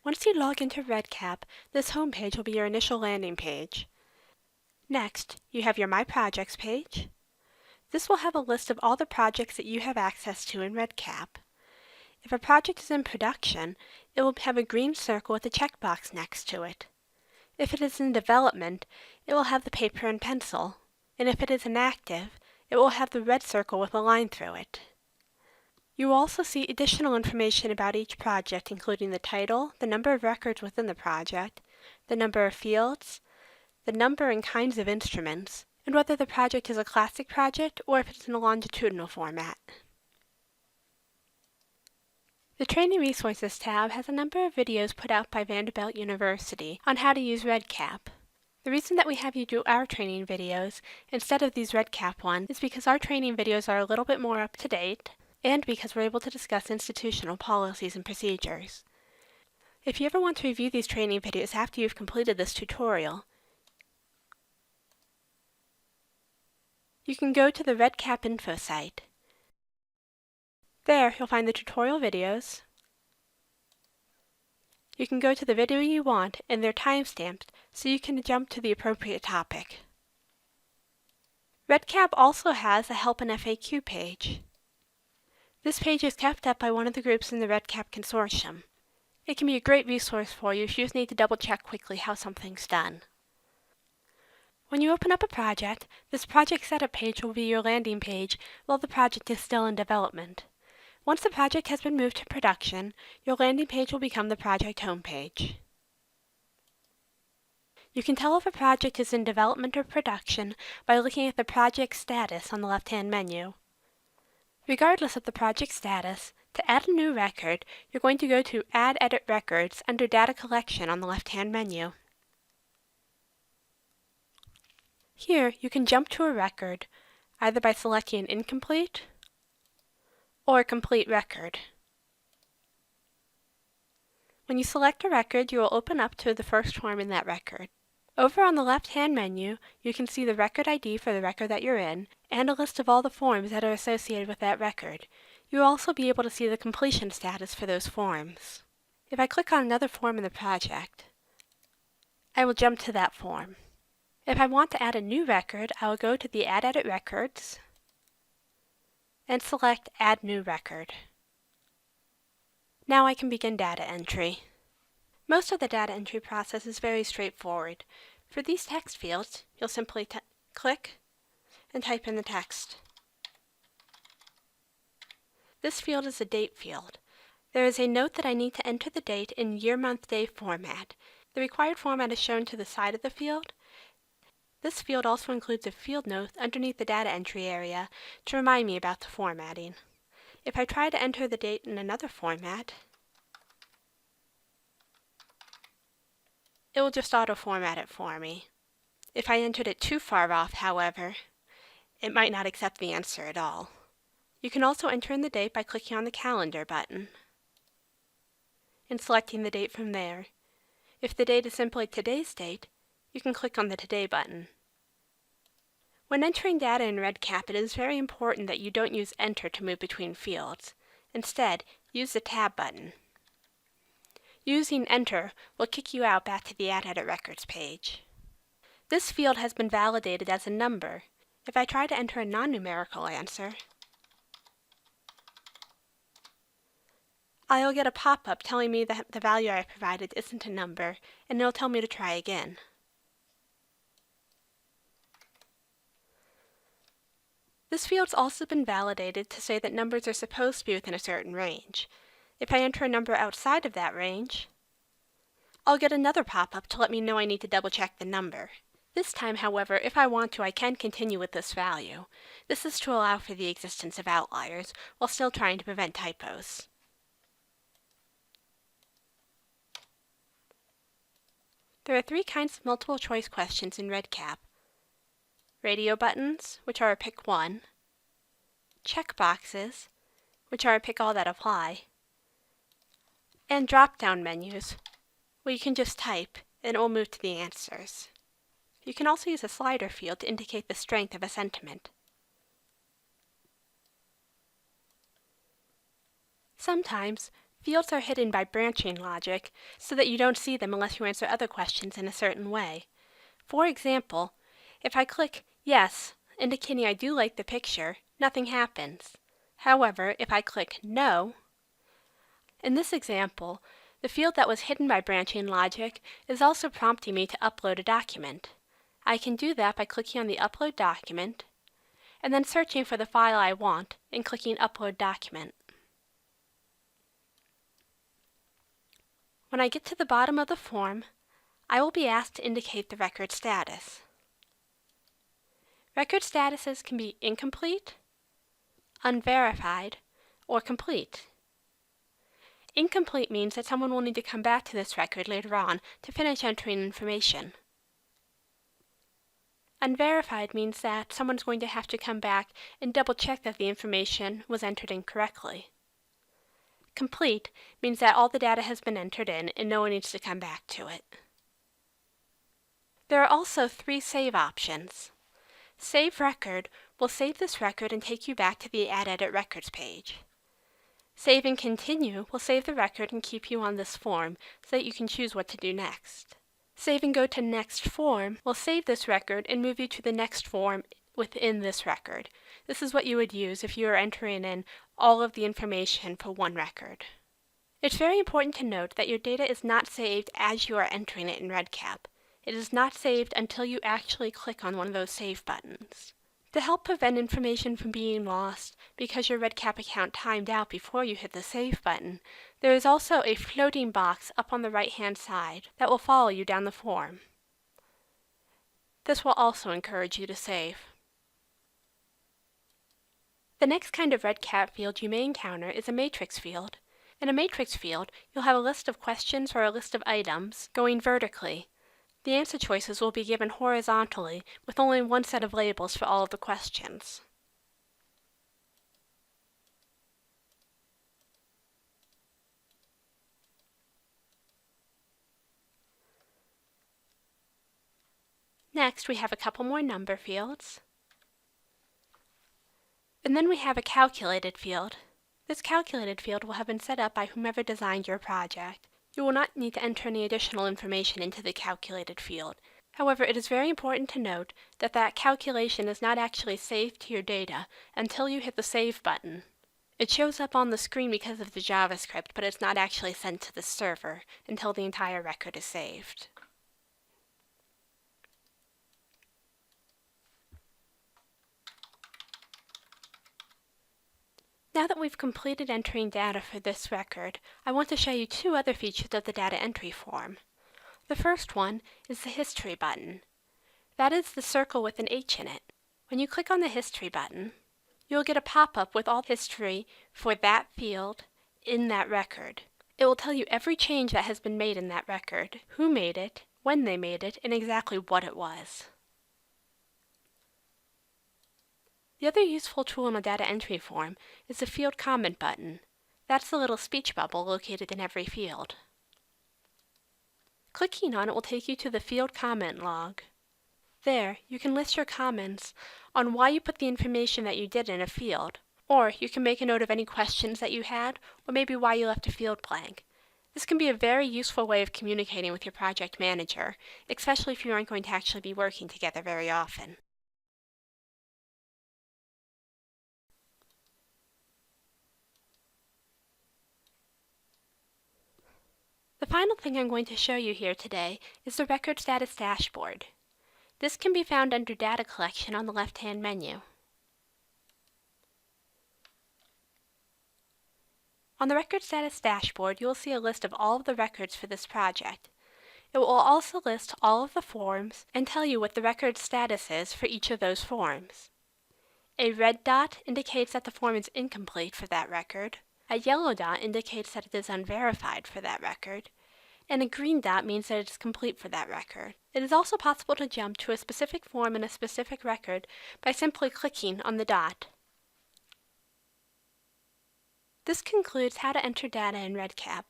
Once you log into REDCap, this home page will be your initial landing page. Next, you have your My Projects page. This will have a list of all the projects that you have access to in REDCap. If a project is in production, it will have a green circle with a checkbox next to it. If it is in development, it will have the paper and pencil, and if it is inactive, it will have the red circle with a line through it. You will also see additional information about each project, including the title, the number of records within the project, the number of fields, the number and kinds of instruments, and whether the project is a classic project or if it's in a longitudinal format. The Training Resources tab has a number of videos put out by Vanderbilt University on how to use REDCap. The reason that we have you do our training videos instead of these REDCap ones is because our training videos are a little bit more up to date, and because we're able to discuss institutional policies and procedures. If you ever want to review these training videos after you've completed this tutorial, you can go to the REDCap info site. There, you'll find the tutorial videos. You can go to the video you want, and they're timestamped, so you can jump to the appropriate topic. REDCap also has a Help and FAQ page. This page is kept up by one of the groups in the REDCap consortium. It can be a great resource for you if you just need to double-check quickly how something's done. When you open up a project, this project setup page will be your landing page while the project is still in development. Once the project has been moved to production, your landing page will become the project homepage. You can tell if a project is in development or production by looking at the project status on the left-hand menu. Regardless of the project status, to add a new record, you're going to go to Add Edit Records under Data Collection on the left-hand menu. Here, you can jump to a record, either by selecting an incomplete or a complete record. When you select a record, you will open up to the first form in that record. Over on the left-hand menu, you can see the record ID for the record that you're in, and a list of all the forms that are associated with that record. You will also be able to see the completion status for those forms. If I click on another form in the project, I will jump to that form. If I want to add a new record, I will go to the Add Edit Records and select Add New Record. Now I can begin data entry. Most of the data entry process is very straightforward. For these text fields, you'll simply click and type in the text. This field is a date field. There is a note that I need to enter the date in year, month, day format. The required format is shown to the side of the field. This field also includes a field note underneath the data entry area to remind me about the formatting. If I try to enter the date in another format, it will just auto-format it for me. If I entered it too far off, however, it might not accept the answer at all. You can also enter in the date by clicking on the Calendar button and selecting the date from there. If the date is simply today's date, you can click on the Today button. When entering data in REDCap, it is very important that you don't use Enter to move between fields. Instead, use the Tab button. Using Enter will kick you out back to the Add Edit Records page. This field has been validated as a number. If I try to enter a non-numerical answer, I'll get a pop-up telling me that the value I provided isn't a number, and it'll tell me to try again. This field's also been validated to say that numbers are supposed to be within a certain range. If I enter a number outside of that range, I'll get another pop-up to let me know I need to double-check the number. This time, however, if I want to, I can continue with this value. This is to allow for the existence of outliers, while still trying to prevent typos. There are 3 kinds of multiple choice questions in REDCap. Radio buttons, which are a pick one, checkboxes, which are a pick all that apply, and drop-down menus, where you can just type and it will move to the answers. You can also use a slider field to indicate the strength of a sentiment. Sometimes, Fields are hidden by branching logic so that you don't see them unless you answer other questions in a certain way. For example, if I click Yes, indicating I do like the picture, nothing happens. However, if I click No, in this example, the field that was hidden by branching logic is also prompting me to upload a document. I can do that by clicking on the Upload Document, and then searching for the file I want and clicking Upload Document. When I get to the bottom of the form, I will be asked to indicate the record status. Record statuses can be incomplete, unverified, or complete. Incomplete means that someone will need to come back to this record later on to finish entering information. Unverified means that someone's going to have to come back and double check that the information was entered in correctly. Complete means that all the data has been entered in and no one needs to come back to it. There are also 3 save options. Save Record will save this record and take you back to the Add Edit Records page. Save and Continue will save the record and keep you on this form so that you can choose what to do next. Save and Go to Next Form will save this record and move you to the next form within this record. This is what you would use if you were entering in all of the information for one record. It's very important to note that your data is not saved as you are entering it in REDCap. It is not saved until you actually click on one of those save buttons. To help prevent information from being lost because your REDCap account timed out before you hit the save button, there is also a floating box up on the right-hand side that will follow you down the form. This will also encourage you to save. The next kind of REDCap field you may encounter is a matrix field. In a matrix field, you'll have a list of questions or a list of items going vertically. The answer choices will be given horizontally with only one set of labels for all of the questions. Next, we have a couple more number fields. And then we have a calculated field. This calculated field will have been set up by whomever designed your project. You will not need to enter any additional information into the calculated field. However, it is very important to note that that calculation is not actually saved to your data until you hit the Save button. It shows up on the screen because of the JavaScript, but it's not actually sent to the server until the entire record is saved. Now that we've completed entering data for this record, I want to show you 2 other features of the data entry form. The first one is the History button. That is the circle with an H in it. When you click on the History button, you'll get a pop-up with all history for that field in that record. It will tell you every change that has been made in that record, who made it, when they made it, and exactly what it was. The other useful tool in a data entry form is the Field Comment button. That's the little speech bubble located in every field. Clicking on it will take you to the Field Comment log. There, you can list your comments on why you put the information that you did in a field, or you can make a note of any questions that you had, or maybe why you left a field blank. This can be a very useful way of communicating with your project manager, especially if you aren't going to actually be working together very often. The final thing I'm going to show you here today is the Record Status Dashboard. This can be found under Data Collection on the left-hand menu. On the Record Status Dashboard, you will see a list of all of the records for this project. It will also list all of the forms and tell you what the record status is for each of those forms. A red dot indicates that the form is incomplete for that record. A yellow dot indicates that it is unverified for that record, and a green dot means that it is complete for that record. It is also possible to jump to a specific form in a specific record by simply clicking on the dot. This concludes how to enter data in REDCap.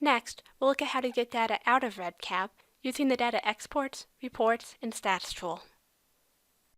Next, we'll look at how to get data out of REDCap using the Data Exports, Reports, and Stats tool.